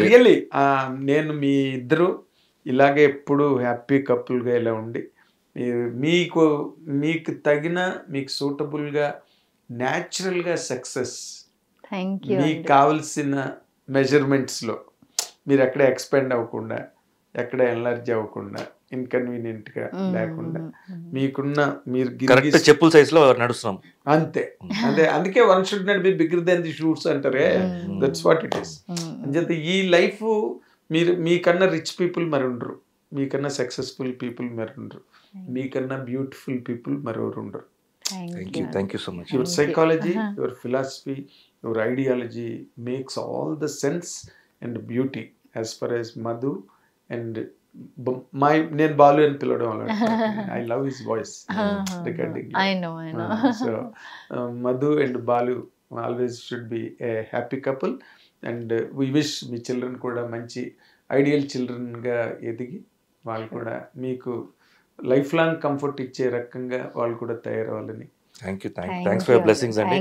Really నేను మీ ఇద్దరు ఇలాగే ఎప్పుడు హ్యాపీ కపుల్గా ఇలా ఉండి మీకు మీకు తగిన మీకు సూటబుల్గా న్యాచురల్గా సక్సెస్ మీకు కావలసిన మెజర్మెంట్స్లో మీరు ఎక్కడ ఎక్స్పెండ్ అవ్వకుండా ఎక్కడ ఎన్లార్జ్ అవ్వకుండా ఇన్కన్వీనియంట్గా లేకుండా మీకున్న మీరు కరెక్ట్ చెప్పుల సైజులో నడుస్తున్నాం అంతే అదే అందుకే one should not be bigger than the shoots అంటారే దట్స్ వాట్ ఇట్ ఈస్ అంచేత ఈ లైఫ్ మీరు మీకన్నా రిచ్ పీపుల్ మరి ఉండరు మీకన్నా సక్సెస్ఫుల్ పీపుల్ మరి ఉండరు మీకన్నా బ్యూటిఫుల్ పీపుల్ మరెవరు ఉండరు thank you so much your psychology your philosophy your ideology makes all the sense and beauty as for as Madhu and నేను బాలు అని పిలవడం వల్ల I love his voice recording so Madhu and Balu always should be A happy couple and we wish me children కూడా మంచి ideal చిల్డ్రన్గా ఎదిగి వాళ్ళు కూడా మీకు లైఫ్ లాంగ్ కంఫర్ట్ ఇచ్చే రకంగా వాళ్ళు కూడా తయారవ్వాలని థ్యాంక్స్ ఫర్ యువర్ బ్లెస్సింగ్స్ అండి.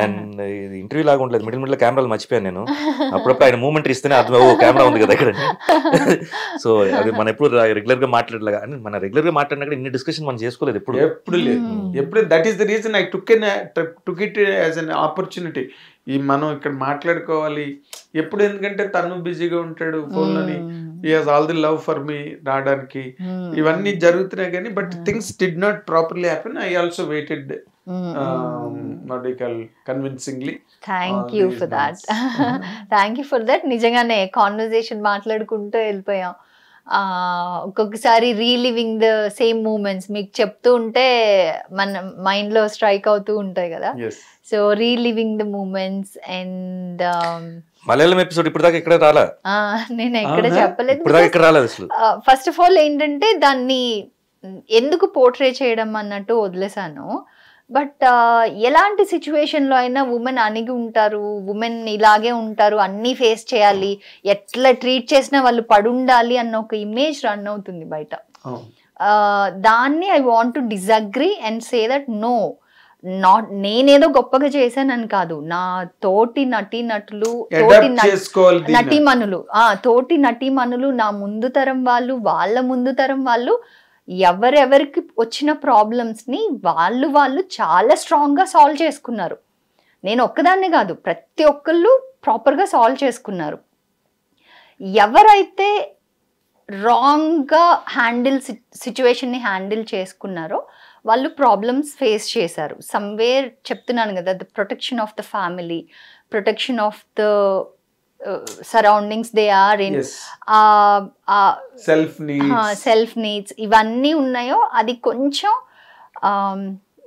అండ్ ఇది ఇంటర్వ్యూ లాగా ఉండలేదు, మిడిల్ కెమెరాలు మర్చిపోయాను నేను. అప్పుడప్పుడు ఆయన మూమెంట్ ఇస్తేనే అర్థం కెమెరా ఉంది కదా ఇక్కడ. సో అది మనం ఎప్పుడు రెగ్యులర్ గా మాట్లాడలేగా, మన రెగ్యులర్ గా మాట్లాడినా ఇన్ని డిస్కషన్ మనం చేసుకోలేదు ఎప్పుడు లేదు. ఎప్పుడు that is the reason I took it as an opportunity. ఈ మనం ఇక్కడ మాట్లాడుకోవాలి ఎప్పుడు, ఎందుకంటే తను బిజీగా ఉంటాడు ఫోన్లోని. he has all the love for me రావడానికి ఇవన్నీ జరుగుతున్నాయి కానీ but things did not properly happen. I also waited convincingly. Thank you for that. Thank you for that. నిజంగానే కాన్వర్సేషన్ మాట్లాడుకుంటూ వెళ్ళిపోయాం. ఒక్కొక్కసారి రీలివింగ్ ద సేమ్ మూమెంట్స్ మీకు చెప్తూ ఉంటే మన మైండ్ లో స్ట్రైక్ అవుతూ ఉంటాయి కదా. So reliving the moments and Malayalam episode ఇప్పుడు దాకా ఇక్కడ రాలా, నేను ఎక్కడ చెప్పలేదు. ఫస్ట్ ఆఫ్ ఆల్ ఏంటంటే దాన్ని ఎందుకు పోర్ట్రే చేయడం అన్నట్టు వదిలేసాను. బట్ ఎలాంటి సిచ్యువేషన్లో అయినా ఉమెన్ అణిగి ఉంటారు, ఉమెన్ ఇలాగే ఉంటారు, అన్నీ ఫేస్ చేయాలి, ఎట్లా ట్రీట్ చేసినా వాళ్ళు పడుండాలి అన్న ఒక ఇమేజ్ రన్ అవుతుంది బయట. దాన్ని I want to disagree and say that no, not నేనేదో గొప్పగా చేశానని కాదు, నా తోటి నటీమణులు తోటి నటీమణులు నా ముందు తరం వాళ్ళు, వాళ్ళ ముందు తరం వాళ్ళు ఎవరెవరికి వచ్చిన ప్రాబ్లమ్స్ని వాళ్ళు చాలా స్ట్రాంగ్గా సాల్వ్ చేసుకున్నారు. నేను ఒక్కదాన్నే కాదు, ప్రతి ఒక్కళ్ళు ప్రాపర్గా సాల్వ్ చేసుకున్నారు. ఎవరైతే రాంగ్గా సిచ్యువేషన్ని హ్యాండిల్ చేసుకున్నారో వాళ్ళు ప్రాబ్లమ్స్ ఫేస్ చేశారు. సమ్వేర్ చెప్తున్నాను కదా, the protection of the family, protection of the surroundings they are in, self needs ఇవన్నీ ఉన్నాయో అది కొంచెం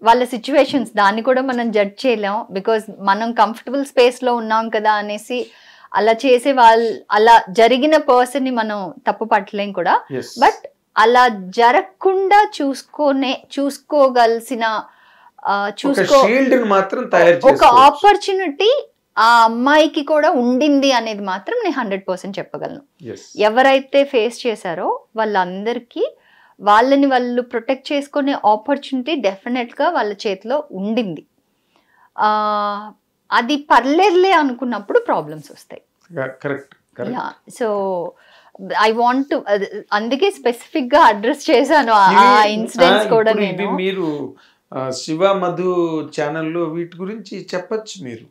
వాళ్ళ సిచ్యువేషన్స్, దాన్ని కూడా మనం జడ్జ్ చేయలేం. బికాజ్ మనం కంఫర్టబుల్ స్పేస్లో ఉన్నాం కదా అనేసి అలా చేసే అలా జరిగిన పర్సన్ని మనం తప్పు పట్టలేం కూడా. బట్ అలా జరగకుండా చూసుకోగలసిన ఒక ఆపర్చునిటీ ఆ అమ్మాయికి కూడా ఉండింది అనేది మాత్రం నేను 100% చెప్పగలను. ఎవరైతే ఫేస్ చేశారో వాళ్ళందరికీ వాళ్ళని వాళ్ళు ప్రొటెక్ట్ చేసుకునే ఆపర్చునిటీ డెఫినెట్గా వాళ్ళ చేతిలో ఉండింది. అది పర్లేదులే అనుకున్నప్పుడు ప్రాబ్లమ్స్ వస్తాయి. సో ఐ వాంట్ టు, అందుకే స్పెసిఫిక్ గా అడ్రస్ చేశాను ఆ ఇన్సిడెంట్స్ కూడా. మీరు శివ మధు ఛానల్లో వీటి గురించి చెప్పొచ్చు మీరు.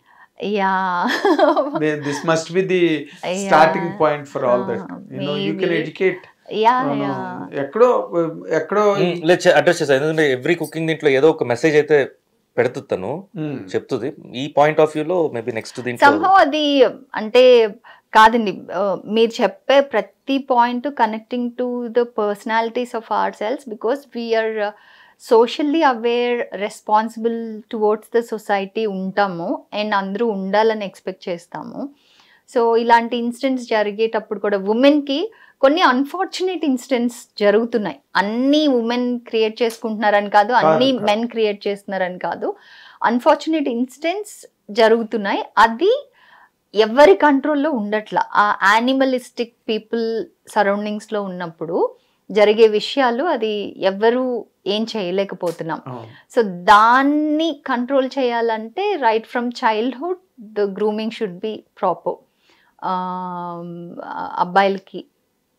This must be the starting point for all that, you know, you can educate. ఎక్కడో అడ్రస్ చేశాను, ఎందుకంటే ఎవ్రీ కుకింగ్ దీంట్లో ఏదో ఒక మెసేజ్ అయితే పెడుతాను, చెప్తుంది. ఈ పాయింట్ ఆఫ్ వ్యూలో మేబీ నెక్స్ట్ దీంట్లో అది అంటే కాదండి, మీరు చెప్పే ప్రతి point connecting to the personalities of our selves, because we are socially aware, responsible towards the society ఉంటాము అండ్ అందరూ ఉండాలని ఎక్స్పెక్ట్ చేస్తాము. సో ఇలాంటి ఇన్సిడెంట్స్ జరిగేటప్పుడు కూడా ఉమెన్కి కొన్ని అన్ఫార్చునేట్ ఇన్సిడెంట్స్ జరుగుతున్నాయి. అన్నీ ఉమెన్ క్రియేట్ చేసుకుంటున్నారని కాదు, అన్నీ మెన్ క్రియేట్ చేస్తున్నారని కాదు, అన్ఫార్చునేట్ ఇన్సిడెంట్స్ జరుగుతున్నాయి. అది ఎవరి కంట్రోల్లో ఉండట్లా. ఆ యానిమలిస్టిక్ పీపుల్ సరౌండింగ్స్లో ఉన్నప్పుడు జరిగే విషయాలు అది ఎవరు ఏం చేయలేకపోతున్నాం. సో దాన్ని కంట్రోల్ చేయాలంటే right from childhood the grooming should be proper. అబ్బాయిలకి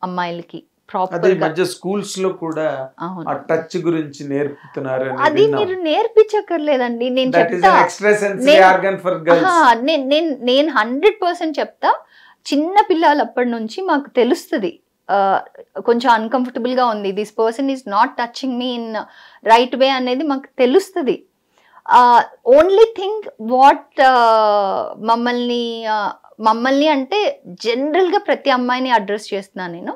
అమ్మాయిలకి అదే ప్రాపర్ మధ్య స్కూల్స్ లో కూడా ఆ టచ్ గురించి నేర్పుతున్నారు. అది మీరు నేర్పించక్కర్లేదండి. నేను చెప్తా, నేను 100% చెప్తా. చిన్న పిల్లలప్పటి నుంచి మాకు తెలుస్తుంది కొంచెం అన్కంఫర్టబుల్ గా ఉంది, this person is not touching me in right way అనేది మాకు తెలుస్తుంది. ఓన్లీ థింగ్ వాట్ మమ్మల్ని అంటే జనరల్ గా ప్రతి అమ్మాయిని అడ్రస్ చేస్తున్నాను నేను.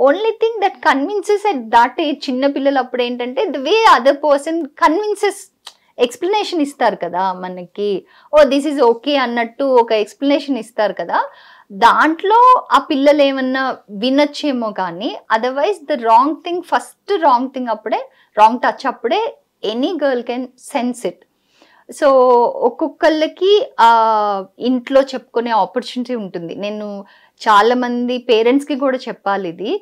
Only thing that convinces at that age, చిన్న పిల్లలు అప్పుడు ఏంటంటే the way other person convinces, explanation ఇస్తారు కదా మనకి, ఓ దిస్ ఈజ్ ఓకే అన్నట్టు ఒక ఎక్స్ప్లెనేషన్ ఇస్తారు కదా, దాంట్లో ఆ పిల్లలు ఏమన్నా వినొచ్చేమో. కానీ otherwise the wrong thing, first wrong thing అప్పుడే, రాంగ్ టచ్ అప్పుడే any girl can sense it. So ఒక్కొక్కళ్ళకి ఇంట్లో చెప్పుకునే ఆపర్చునిటీ ఉంటుంది. నేను చాలా మంది పేరెంట్స్కి కూడా చెప్పాలి ఇది.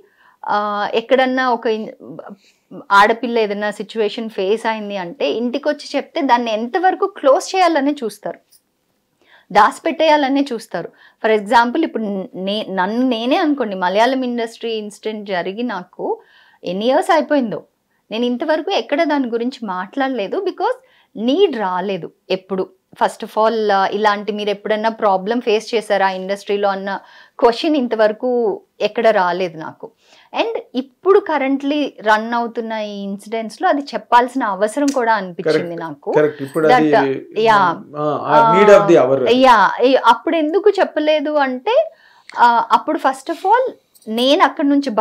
ఎక్కడన్నా ఒక ఆడపిల్ల ఏదైనా సిచ్యువేషన్ ఫేస్ అయింది అంటే ఇంటికి వచ్చి చెప్తే దాన్ని ఎంతవరకు క్లోజ్ చేయాలనే చూస్తారు, దాచిపెట్టేయాలనే చూస్తారు. ఫర్ ఎగ్జాంపుల్ ఇప్పుడు నన్ను నేనే అనుకోండి, మలయాళం ఇండస్ట్రీ ఇన్సిడెంట్ జరిగి నాకు ఎన్ని ఇయర్స్ అయిపోయిందో, నేను ఇంతవరకు ఎక్కడ దాని గురించి మాట్లాడలేదు. బికాస్ నీడ్ రాలేదు ఎప్పుడు. ఫస్ట్ ఆఫ్ ఆల్ ఇలాంటి మీరు ఎప్పుడన్నా ప్రాబ్లం ఫేస్ చేశారా ఇండస్ట్రీలో అన్న క్వశ్చన్ ఇంతవరకు ఎక్కడ రాలేదు నాకు. అండ్ ఇప్పుడు కరెంట్లీ రన్ అవుతున్న ఈ ఇన్సిడెంట్స్ లో అది చెప్పాల్సిన అవసరం కూడా అనిపించింది నాకు. అప్పుడు ఎందుకు చెప్పలేదు అంటే, అప్పుడు ఫస్ట్ ఆఫ్ ఆల్ నేను అక్కడ నుంచి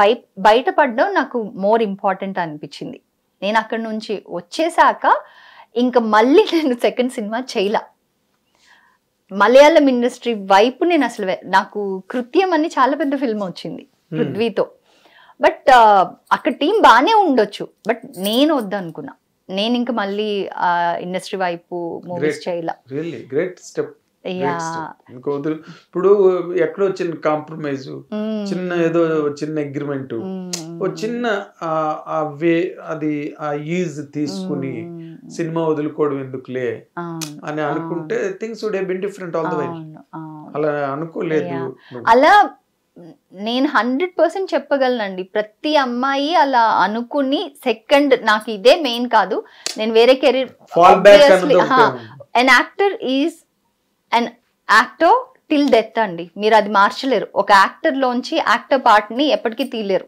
బయటపడడం నాకు మోర్ ఇంపార్టెంట్ అనిపించింది. నేను అక్కడ నుంచి వచ్చేసాక ఇంకా మళ్ళీ నేను సెకండ్ సినిమా చేయలా. మలయాళం ఇండస్ట్రీ వైపు నేను అసలు, నాకు కృత్యం అని చాలా పెద్ద ఫిల్మ్ వచ్చింది పృథ్వీతో, బట్ అక్కడ టీం బాగానే ఉండొచ్చు, బట్ నేను వద్దనుకున్నా. నేను ఇంకా మళ్ళీ ఇండస్ట్రీ వైపు మూవీస్ చేయలా. ఇప్పుడు ఎక్కడో చిన్న కాంప్రమైజ్, చిన్న ఏదో చిన్న అగ్రిమెంట్, ఓ చిన్న అది ఆ ఈజ్ తీసుకుని సినిమా వదులుకోవడం ఎందుకులే అని అనుకుంటే things would have been different all the way. అలా అనుకోలేదు. అలా నేను 100% చెప్పగలనండి. ప్రతి అమ్మాయి అలా అనుకుని సెకండ్ నాకు ఇదే మెయిన్ కాదు, నేను వేరే career, an actor is an actor till death అండి. మీరు అది మార్చలేరు. ఒక యాక్టర్ లోంచి యాక్టర్ పార్ట్ ని ఎప్పటికీ తీయలేరు.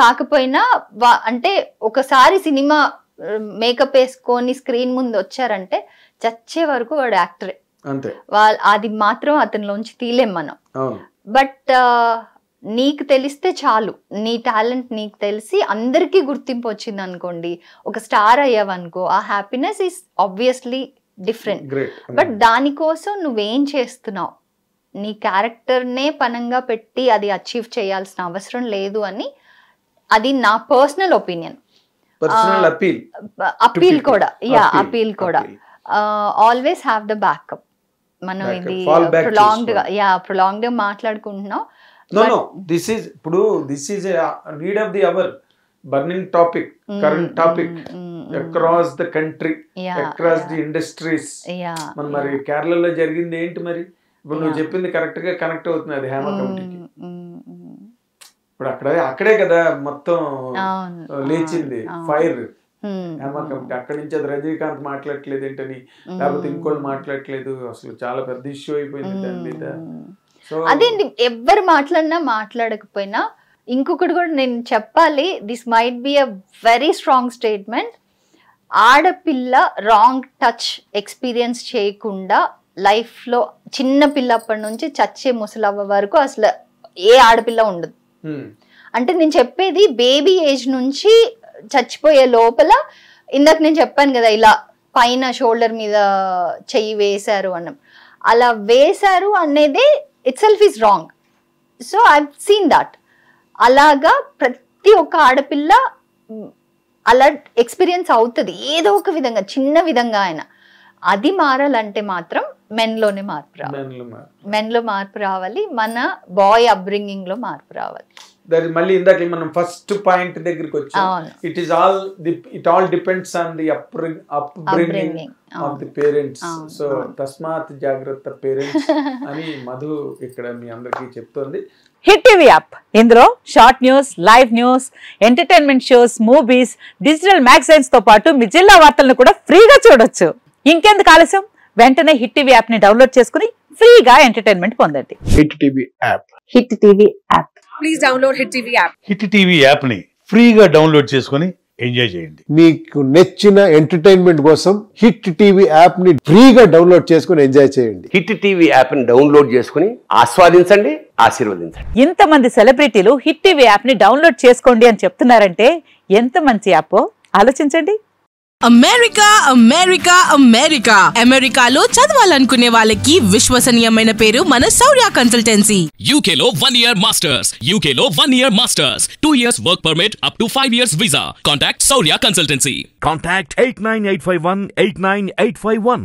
కాకపోయినా అంటే ఒకసారి సినిమా మేకప్ వేసుకొని స్క్రీన్ ముందు వచ్చారంటే చచ్చే వరకు వాడు యాక్టరే. అది మాత్రం అతనిలోంచి తీలేం మనం. బట్ నీకు తెలిస్తే చాలు, నీ టాలెంట్ నీకు తెలిసి అందరికీ గుర్తింపు వచ్చింది అనుకోండి, ఒక స్టార్ అయ్యావనుకో, ఆ happiness is obviously different. But దానికోసం నువ్వేం చేస్తున్నావు, నీ క్యారెక్టర్నే పనంగా పెట్టి అది అచీవ్ చేయాల్సిన అవసరం లేదు అని, అది నా పర్సనల్ ఒపీనియన్. అపీల్ కూడా, అపీల్ కూడా ఆల్వేస్ హ్యావ్ ద బ్యాకప్. మనం ఇది ప్రొలాంగ్డ్ గా మాట్లాడుకుంటున్నాం. This is need of the hour, burning topic, current topic across the country, across the industries. మరి కేరళలో జరిగింది ఏంటి మరి? ఇప్పుడు నువ్వు చెప్పింది కరెక్ట్ గా కనెక్ట్ అవుతుంది అది హేమ కమిటీకి. ఇప్పుడు అక్కడే కదా మొత్తం లేచింది ఫైర్ హేమ కమిటీ. అక్కడి నుంచి అది రజనీకాంత్ మాట్లాడట్లేదు ఏంటని, లేకపోతే ఇంకోళ్ళు మాట్లాడట్లేదు, అసలు చాలా పెద్ద ఇష్యూ అయిపోయింది దాని మీద. అదేండి, ఎవ్వరు మాట్లాడకపోయినా ఇంకొకటి కూడా నేను చెప్పాలి, this might be a very strong statement. ఆడపిల్ల రాంగ్ టచ్ ఎక్స్పీరియన్స్ చేయకుండా లైఫ్లో చిన్న పిల్లప్పటి నుంచి చచ్చే ముసలవ్వ వరకు అసలు ఏ ఆడపిల్ల ఉండదు. అంటే నేను చెప్పేది బేబీ ఏజ్ నుంచి చచ్చిపోయే లోపల, ఇందాక నేను చెప్పాను కదా ఇలా పైన షోల్డర్ మీద చెయ్యి వేశారు అన్న, అలా వేశారు అనేది it self is wrong. So I seen that. అలాగా ప్రతి ఒక్క ఆడపిల్ల అలా ఎక్స్పీరియన్స్ అవుతుంది ఏదో ఒక విధంగా, చిన్న విధంగా అయినా. అది మారాలంటే మాత్రం మెన్లోనే మార్పు రావాలి, మెన్లో మార్పు. మెన్లో మార్పు రావాలి, మన బాయ్ అప్బ్రింగింగ్ లో మార్పు రావాలి. దాని మళ్ళీ ఇందాక మనం ఫస్ట్ పాయింట్ దగ్గరికి వచ్చాం. అవును. It all depends on the upbringing of the parents. So తస్మాత్ జాగ్రత్త పేరెంట్స్ అని మధు ఇక్కడ మీ అందరికీ చెప్తోంది. హిట్ టీవీ యాప్, ఇందులో short news, live news, entertainment shows, movies, digital magazines తో పాటు మీ జిల్లా వార్తలను కూడా ఫ్రీగా చూడొచ్చు. ఇంకెందుకు ఆలస్యం, వెంటనే హిట్ టీవీ యాప్ ని డౌన్లోడ్ చేసుకుని ఫ్రీగా ఎంటర్టైన్మెంట్ పొందండి. Hit TV app. Hit TV app. Please download hit TV app. Hit TV app ని ఫ్రీగా డౌన్లోడ్ చేసుకుని ఎంజాయ్ చేయండి. మీకు నచ్చిన ఎంటర్టైన్మెంట్ కోసం హిట్ టీవీ యాప్ ని ఫ్రీగా డౌన్లోడ్ చేసుకుని ఎంజాయ్ చేయండి. హిట్ టీవీ యాప్ ని డౌన్లోడ్ చేసుకుని ఆస్వాదించండి, ఆశీర్వదించండి. ఇంతమంది సెలబ్రిటీలు హిట్ టీవీ యాప్ ని డౌన్లోడ్ చేసుకోండి అని చెప్తున్నారంటే ఎంత మంచి యాప్ ఆలోచించండి. అమెరికా అమెరికా అమెరికా అమెరికాలో చదవాలనుకునే వాళ్ళకి విశ్వసనీయమైన పేరు మన శౌర్య కన్సల్టెన్సీ. UK లో 1 year masters, UK లో 1 year masters, 2 years work permit up to 5 years visa. Contact Saurya Consultancy. Contact 89851 89851.